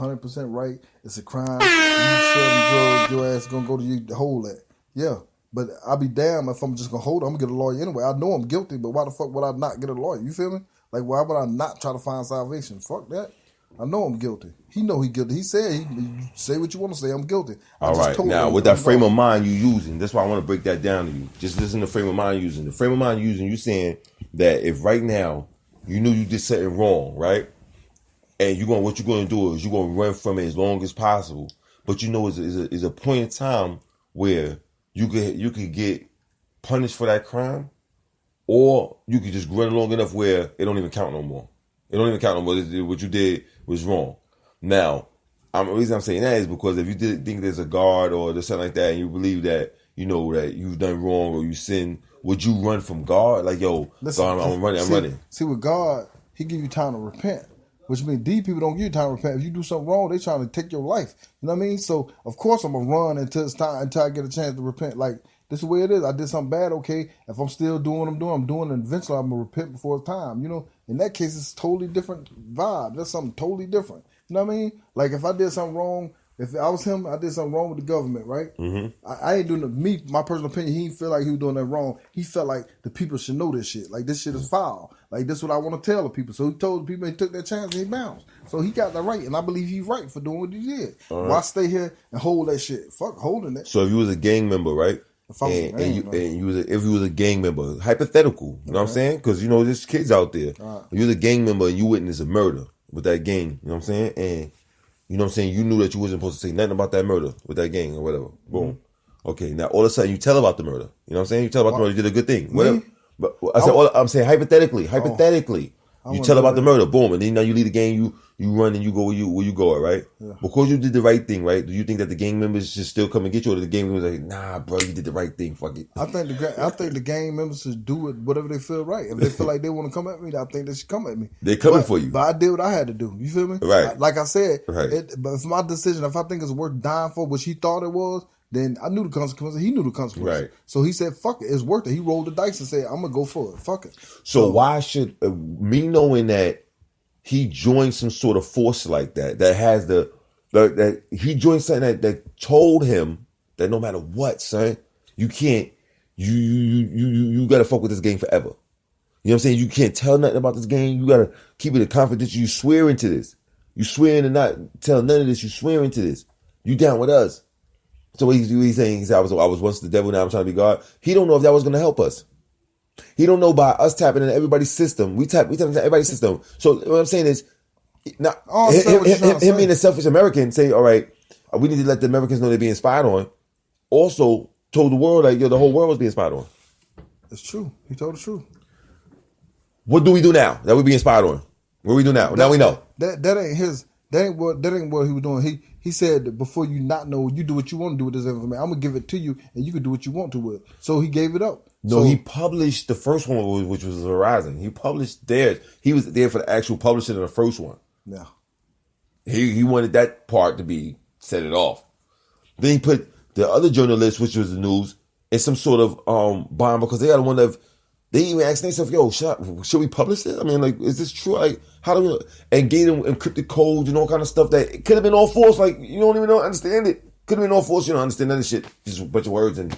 100% right. It's a crime. You sell them drugs, your ass gonna go to the hole at. Yeah. But I'll be damned if I'm just gonna hold it. I'm gonna get a lawyer anyway. I know I'm guilty, but why the fuck would I not get a lawyer? You feel me? Like, why would I not try to find salvation? Fuck that. I know I'm guilty. He know he guilty. He said, you say what you want to say. I'm guilty. All right. Now, with that frame of mind you using, that's why I want to break that down to you. Just listen to the frame of mind you're using. The frame of mind you're using, you saying that if right now you knew you did something wrong, right? And what you're going to do is you're going to run from it as long as possible. But you know, is a point in time where you could get punished for that crime, or you could just run long enough where it don't even count no more. It don't even count no more. What you did was wrong. Now, the reason I'm saying that is because if you did think there's a God or there's something like that, and you believe that you know that you've done wrong or you sin, would you run from God? Like, yo, listen, God, I'm running. See, with God, He give you time to repent. Which means these people don't give you time to repent. If you do something wrong, they trying to take your life. You know what I mean? So, of course, I'm going to run until I get a chance to repent. Like, this is the way it is. I did something bad, okay. If I'm still doing what I'm doing, and eventually I'm going to repent before it's time. You know, in that case, it's totally different vibe. That's something totally different. You know what I mean? Like, if I did something wrong, if I was him, I did something wrong with the government, right? Mm-hmm. I ain't doing my personal opinion, he didn't feel like he was doing that wrong. He felt like the people should know this shit. Like, this shit is foul. Like, this is what I want to tell the people. So he told the people, he took that chance and he bounced. So he got that right, and I believe he's right for doing what he did. Right. Why stay here and hold that shit? Fuck holding it. So if you was a gang member, right? If you was a gang member, hypothetical, you know what I'm saying? Because, you know, there's kids out there. Right. If you was a gang member and you witnessed a murder with that gang, you know what I'm saying? And you know what I'm saying? You knew that you wasn't supposed to say nothing about that murder with that gang or whatever. Boom. Mm-hmm. Okay, now all of a sudden you tell about the murder. You know what I'm saying? You tell about the murder, you did a good thing. Whatever. But I'm saying hypothetically. You tell about the murder, boom, and then now you leave the gang, you run and you go where you go at, right? Yeah. Because you did the right thing, right? Do you think that the gang members should still come and get you, or the gang members like, nah, bro, you did the right thing, fuck it? I think the gang members should do it whatever they feel right. If they feel like they want to come at me, I think they should come at me. They're coming for you. But I did what I had to do. You feel me? Right. Like I said, right. But if my decision, if I think it's worth dying for, which he thought it was, then I knew the consequences. He knew the consequences. Right. So he said, fuck it, it's worth it. He rolled the dice and said, I'm going to go for it. Fuck it. So why should, me knowing that he joined some sort of force like that has that he joined something that told him that no matter what, son, you can't, you got to fuck with this game forever. You know what I'm saying? You can't tell nothing about this game. You got to keep it a confidential. You swear into this. You swear to not tell none of this. You swear into this. You down with us. So what he's saying, he said, I was once the devil, now I'm trying to be God. He don't know if that was going to help us. He don't know by us tapping into everybody's system. We tap into everybody's system. So what I'm saying is, now him being a selfish American, say, all right, we need to let the Americans know they're being spied on. Also told the world that the whole world was being spied on. It's true. He told the truth. What do we do now that we're being spied on? What do we do now? Now we know. That ain't his. That ain't what he was doing. He said that before you not know, you do what you want to do with this information. I'm gonna give it to you, and you can do what you want to with it. So he gave it up. No, he published the first one, which was Verizon. He published theirs. He was there for the actual publishing of the first one. Yeah. He wanted that part to be set it off. Then he put the other journalist, which was the news, in some sort of bond because they got to wonder if they even asked themselves, yo, should we publish this? I mean, like, is this true? Like, how do we, and gave them encrypted codes and all kind of stuff that it could have been all false. Like, you don't even understand it. Could have been all false. You don't understand none of this shit. Just a bunch of words and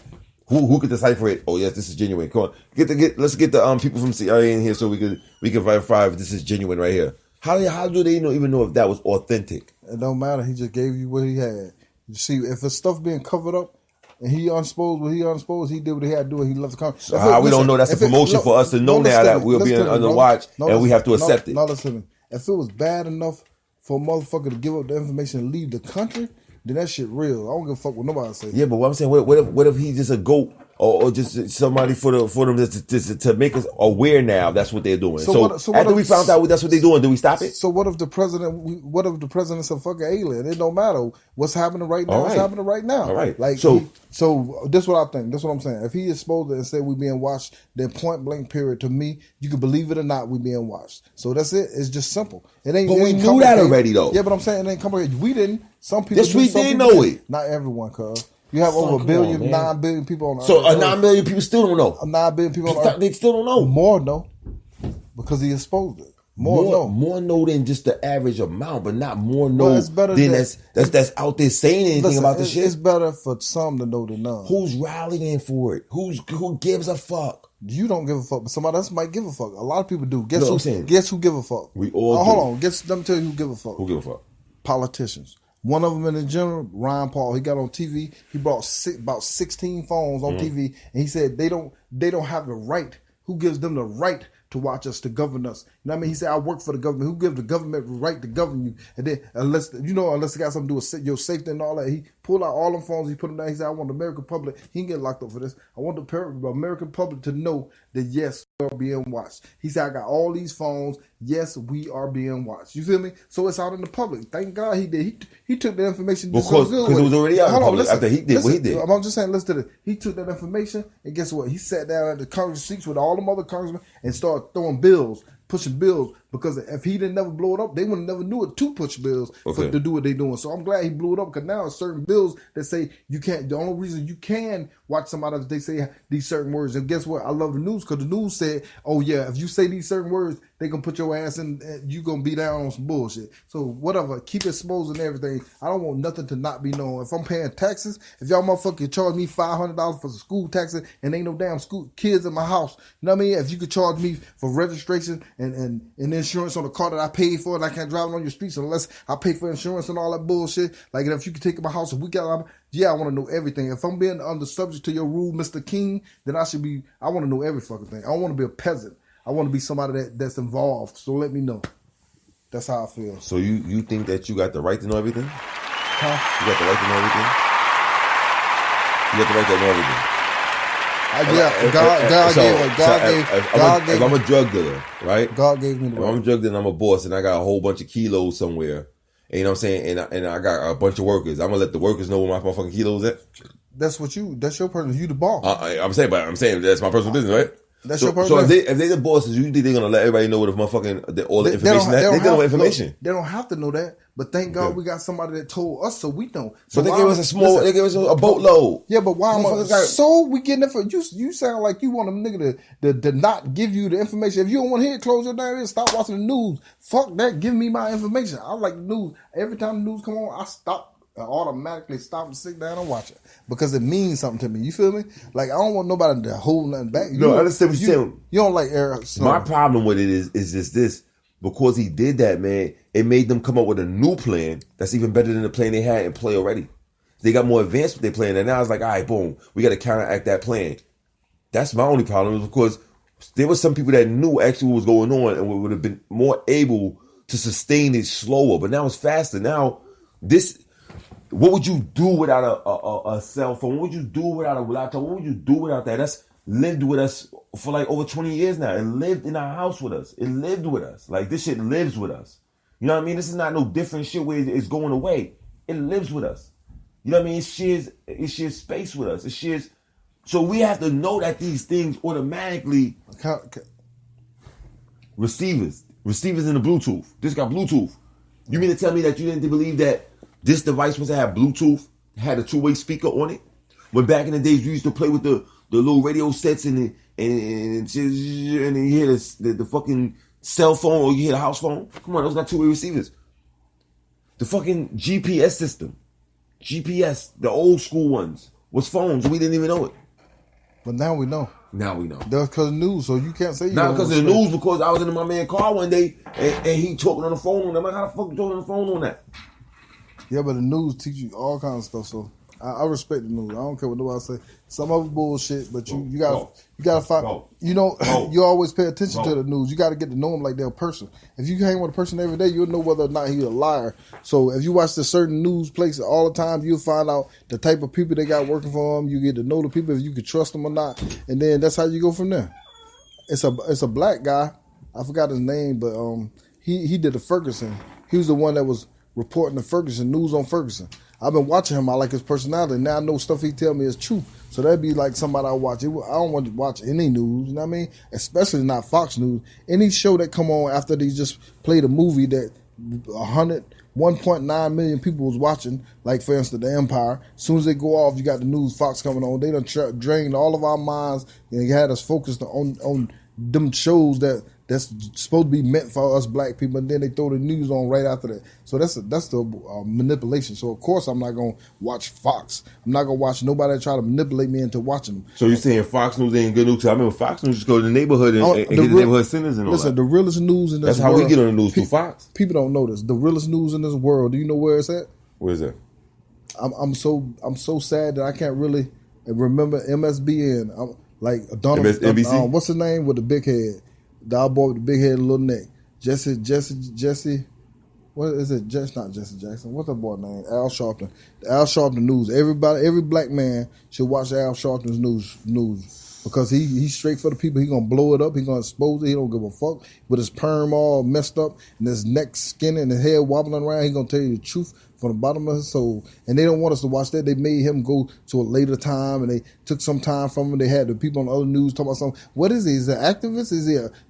who could decipher it? Oh yes, this is genuine. Come on, let's get the people from CIA in here so we can verify if this is genuine right here. How do they even know if that was authentic? It don't matter. He just gave you what he had. You see, if it's stuff being covered up and he unsupposed what he unsupposed, he did what he had to do and he left the country. So how we don't know? That's a promotion for us to know now that we'll be under watch and we have to accept it. No, listen to me. If it was bad enough for a motherfucker to give up the information and leave the country, then that shit real. I don't give a fuck what nobody say. Yeah, but what I'm saying, what if he's just a goat or just somebody for them to make us aware now that's what they're doing. So after we found out that's what they're doing, do we stop it? So what if the president's a fucking alien? It don't matter what's happening right now. What's happening right now? All right. Like so this is what I think. That's what I'm saying. If he exposed it and said we being watched, then point blank period to me, you can believe it or not, we being watched. So that's it. It's just simple. It ain't. But we knew that already though. Yeah, but I'm saying it ain't complicated. We didn't. Some people. Yes, we did know it. Not everyone, cuz. You have over 9 billion people on the So 9 billion people still don't know. 9 billion people on the earth. They still don't know. More know. Because he exposed it. More no than just the average amount, but not more no Well, it's better than that- that's out there saying anything Listen, about the shit. It's better for some to know than none. Who's rallying for it? Who gives a fuck? You don't give a fuck, but somebody else might give a fuck. A lot of people do. Guess No, who? I'm saying- Guess who give a fuck? We all do. Hold on. Let me tell you who give a fuck. Who give a fuck? Politicians. One of them in the general, Ryan Paul. He got on TV. He brought about 16 phones on TV, and he said they don't have the right. Who gives them the right to watch us, to govern us? You know what I mean? He said, I work for the government. Who gives the government the right to govern you? And then unless it got something to do with your safety and all that, he pulled out all them phones, he put them down. He said, I want the American public. He can get locked up for this. I want the American public to know that yes, we are being watched. He said, I got all these phones. Yes, we are being watched. You feel me? So it's out in the public. Thank God he did. He took the information Because it was already out in the public after he did what he did. I'm just saying, listen to this. He took that information, and guess what? He sat down at the Congress seats with all them other congressmen and started throwing bills, pushing bills, because if he didn't never blow it up, they would have never knew it to push bills to do what they doing. So I'm glad he blew it up, because now there's certain bills that say you can't. The only reason you can watch somebody else, they say these certain words. And guess what? I love the news, because the news said, oh yeah, if you say these certain words, they gonna put your ass in, you gonna be down on some bullshit. So whatever, keep exposed and everything. I don't want nothing to not be known. If I'm paying taxes, if y'all motherfucker charge me $500 for school taxes and ain't no damn school kids in my house, you know what I mean? If you could charge me for registration and insurance on the car that I paid for, and I can't drive it on your streets unless I pay for insurance and all that bullshit. Like if you could take my house, if we got, yeah, I want to know everything. If I'm being under subject to your rule, Mr. King, then I want to know every fucking thing. I don't want to be a peasant. I want to be somebody that's involved. So let me know. That's how I feel. So you think that you got the right to know everything? Huh? You got the right to know everything? You got the right to know everything. If I'm a drug dealer, right? God gave me the right. If I'm a drug dealer and I'm a boss and I got a whole bunch of kilos somewhere, and you know what I'm saying, and I got a bunch of workers, I'm gonna let the workers know where my motherfucking kilos at. That's your person. You the boss. I'm saying that's my personal business, right? That's your personal. So if they the bosses, you think they're gonna let everybody know what the motherfucking all the information that they know information. Look, they don't have to know that, but thank God we got somebody that told us, so we know. So they gave us they gave us a boatload. Yeah, but why? So we getting it for you. You sound like you want a nigga to not give you the information. If you don't want to hear it, close your damn ears. Stop watching the news. Fuck that. Give me my information. I like the news. Every time the news come on, I stop. I automatically stop and sit down and watch it because it means something to me. You feel me? Like I don't want nobody to hold nothing back. I understand what you're saying. You don't like Eric. My problem with it is just this. Because he did that, man, it made them come up with a new plan that's even better than the plan they had in play already. They got more advanced with their plan, and now it's like, all right, boom, we got to counteract that plan. That's my only problem, is because there were some people that knew actually what was going on and would have been more able to sustain it slower. But now it's faster. Now this. What would you do without a cell phone? What would you do without a laptop? What would you do without that? That's lived with us for like over 20 years now. It lived in our house with us. It lived with us. Like this shit lives with us. You know what I mean? This is not no different shit where it's going away. It lives with us. You know what I mean? It shares space with us. It shares. So we have to know that these things automatically receivers in the Bluetooth. This got Bluetooth. You mean to tell me that you didn't believe that this device was to have Bluetooth, had a two-way speaker on it? When back in the days we used to play with the little radio sets and then you hear the fucking cell phone or you hear the house phone. Come on, those got two-way receivers. The fucking GPS system, the old school ones, was phones. We didn't even know it. But now we know. Now we know. That's because of the news, so you can't say you not because of the news. Because I was in my man's car one day and he talking on the phone. And I'm like, how the fuck you talking on the phone on that? Yeah, but the news teach you all kinds of stuff. So I respect the news. I don't care what nobody say. Some of it bullshit, but you gotta find. You know, you always pay attention to the news. You got to get to know them like they're a person. If you hang with a person every day, you'll know whether or not he's a liar. So if you watch the certain news places all the time, you'll find out the type of people they got working for them. You get to know the people if you can trust them or not, and then that's how you go from there. It's a black guy. I forgot his name, but he did the Ferguson. He was the one that was reporting the Ferguson news on Ferguson. I've been watching him. I like his personality. Now I know stuff he tell me is true. So that'd be like somebody I watch. I don't want to watch any news, you know what I mean? Especially not Fox News. Any show that come on after they just played a movie that 1.9 million people was watching, like for instance The Empire. As soon as they go off, you got the news Fox coming on. They done drained all of our minds and had us focused on them shows that that's supposed to be meant for us black people, and then they throw the news on right after that. So that's the manipulation. So of course I'm not gonna watch Fox. I'm not gonna watch nobody that try to manipulate me into watching them. So you're saying Fox News ain't good news? 'Cause I remember Fox News just go to the neighborhood and get the neighborhood centers and all listen, that. the realest news in this That's how world, we get on the news through Fox. People don't know this. The realest news in this world. Do you know where it's at? Where is that? I'm so sad that I can't really remember MSBN. I'm like Donald. MSNBC? What's his name with the big head? The old boy with the big head and little neck. Jesse. What is it? Not Jesse Jackson. What's that boy name? Al Sharpton. The Al Sharpton news. Every black man should watch Al Sharpton's news because he's straight for the people. He gonna blow it up. He gonna expose it. He don't give a fuck. With his perm all messed up and his neck skinny and his head wobbling around, he gonna tell you the truth from the bottom of his soul. And they don't want us to watch that. They made him go to a later time, and they took some time from him. They had the people on the other news talking about something. What is he? Is he an activist?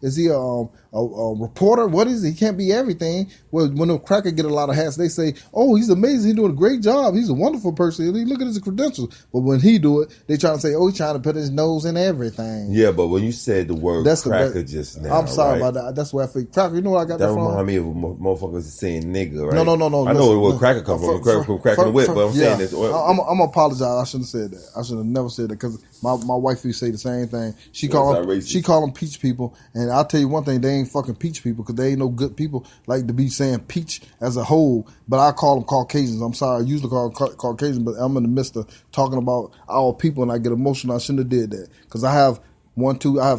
Is he a reporter? What is he? He can't be everything. Well, when a cracker get a lot of hats, they say, "Oh, he's amazing. He's doing a great job. He's a wonderful person. Look at his credentials." But when he do it, they try to say, "Oh, he's trying to put his nose in everything." Yeah, but when you said the word cracker just now, I'm sorry right? about that. That's where I think cracker. You know where I got that from? That remind me of motherfuckers saying nigga, right? No. I know where cracker come from. Cracking the whip, but I'm saying this. I'm gonna apologize. I shouldn't have said that. I should have never said that because my wife used to say the same thing. She call them peach people, and I'll tell you one thing: they ain't fucking peach people because they ain't no good people like to be saying peach as a whole. But I call them Caucasians. I'm sorry, I usually call them Caucasians, but I'm in the midst of talking about our people, and I get emotional. I shouldn't have did that because I have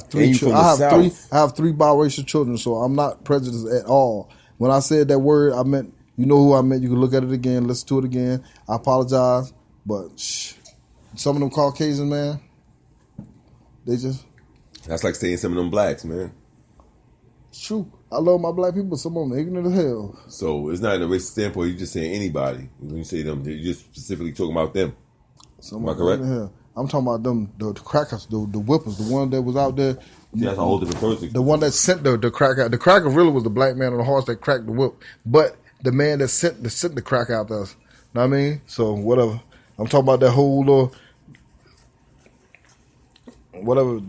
three biracial children, so I'm not prejudiced at all. When I said that word, I meant. You know who I meant. You can look at it again, listen to it again. I apologize, but some of them Caucasians, man, they just... That's like saying some of them blacks, man. It's true. I love my black people. Some of them ignorant as hell. So it's not in a racist standpoint. You're just saying anybody. When you say them, you're just specifically talking about them. Am I correct? I'm talking about them, the crackers, the whippers, the one that was out there. Yeah, that's a whole different person. The one that sent the cracker. The cracker really was the black man on the horse that cracked the whip, but the man that sent the crack out to us. Know what I mean? So whatever. I'm talking about that whole whatever. I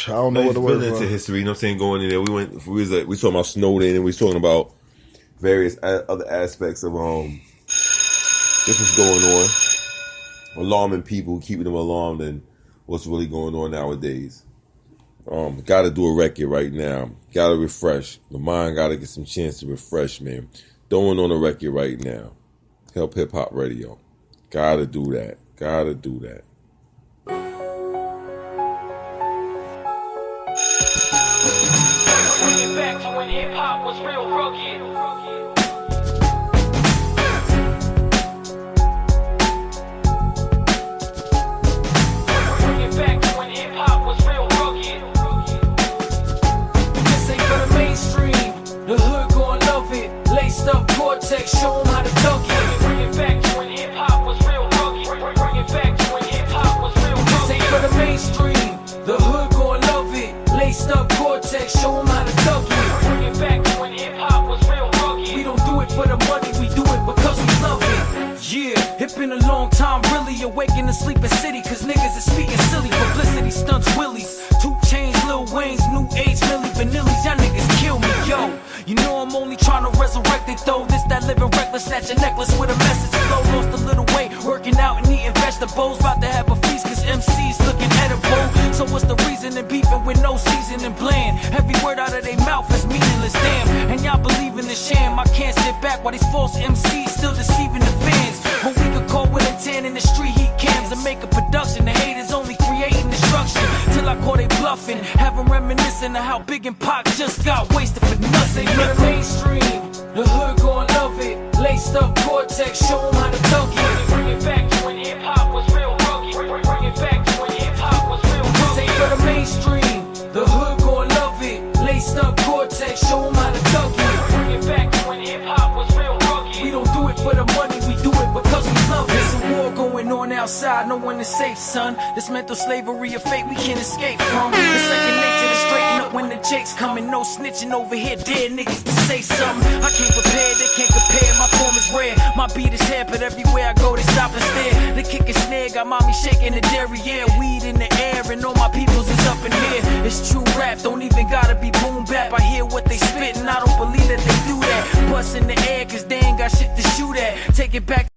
don't know what the word is. Into history, you know what I'm saying? Going in there, we talking about Snowden, and we talking about various other aspects of this was going on, alarming people, keeping them alarmed, and what's really going on nowadays. Got to do a record right now. Got to refresh. The mind got to get some chance to refresh, man. Throwing on a record right now. Help Hip Hop Radio. Gotta do that. Gotta do that. Bring it back to when hip hop was real rugged. Bring it back to when hip hop was real rugged. This ain't for the mainstream. The hood gon' love it. Laced up Cortex, show 'em how to dunk it. Bring it back to when hip hop was real rugged. Bring it back to when hip hop was real rugged. This ain't for the mainstream. The hood gon' love it. Laced up Cortex, show 'em how to dunk it. Bring it back to when hip hop was real rugged. We don't do it for the money, we do it because we love it. Yeah, it been a long time, really awake in the sleeping city, cause niggas is speaking silly. Publicity stunts willies. 2 Chainz, Lil Wayne's, New Age, Milli Vanilli's. Y'all niggas kill me, yo. You know I'm only trying to resurrect it though. This that living reckless, snatch a necklace with a message. Flow lost a little weight, working out and eating vegetables. About to have a feast cause MC's looking edible. So what's the reason in beefing with no seasoning bland? Every word out of their mouth is meaningless, damn. And y'all believe in the sham. I can't sit back while these false MCs still deceiving the fans. But we could call with a 10 in the street heat cams and make a production. The haters only creating destruction. Till I call they bluffing. Have them reminiscing of how Big and Pac just got wasted for nothing. For the mainstream, the hood gon' love it. Laced up Cortex, show 'em how to dunk it. Bring it back to when hip hop was real rugged. Bring it back to when hip hop was real rugged. This ain't for the mainstream, the hood gon' love it. Laced up Cortex, show 'em how to dunk it. Bring it back to when hip hop was real rugged. We don't do it for the money, we do it because we love it. It's a war going on outside, no one is safe, son. This mental slavery of fate we can't escape from. The second nature to straighten up when the jakes coming. No snitching over here, dead niggas to say something. I can't prepare, they can't compare. My form is rare, my beat is hair, but everywhere I go they stop and stare. The kick and snare got mommy shaking the derriere. Weed in the air and all my peoples is up in here. It's true rap, don't even gotta be boom bap. I hear what they spittin', I don't believe that they do that. Bust in the air cause they ain't got shit to shoot at. Take it back.